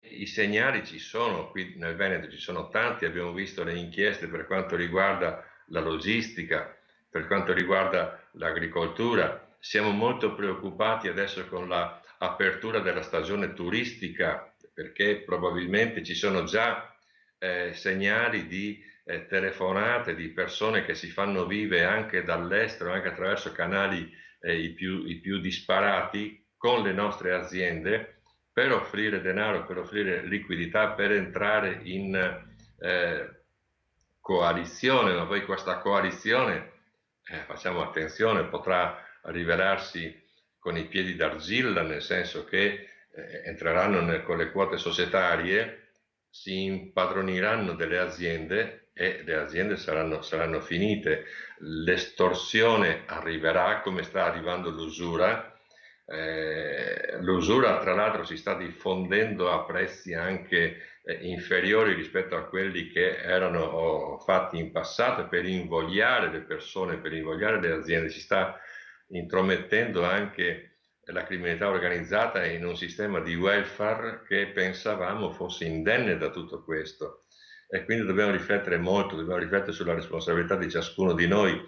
I segnali ci sono, qui nel Veneto ci sono tanti, abbiamo visto le inchieste per quanto riguarda la logistica, per quanto riguarda l'agricoltura. Siamo molto preoccupati adesso con l'apertura della stagione turistica, perché probabilmente ci sono già segnali di telefonate di persone che si fanno vive anche dall'estero, anche attraverso canali i più disparati con le nostre aziende per offrire denaro, per offrire liquidità, per entrare in coalizione, ma poi questa coalizione, facciamo attenzione, potrà rivelarsi con i piedi d'argilla, nel senso che entreranno con le quote societarie, si impadroniranno delle aziende e le aziende saranno finite. L'estorsione arriverà come sta arrivando l'usura. L'usura tra l'altro si sta diffondendo a prezzi anche inferiori rispetto a quelli che erano fatti in passato per invogliare le persone, per invogliare le aziende. Si sta intromettendo anche la criminalità organizzata in un sistema di welfare che pensavamo fosse indenne da tutto questo. E quindi dobbiamo riflettere molto, dobbiamo riflettere sulla responsabilità di ciascuno di noi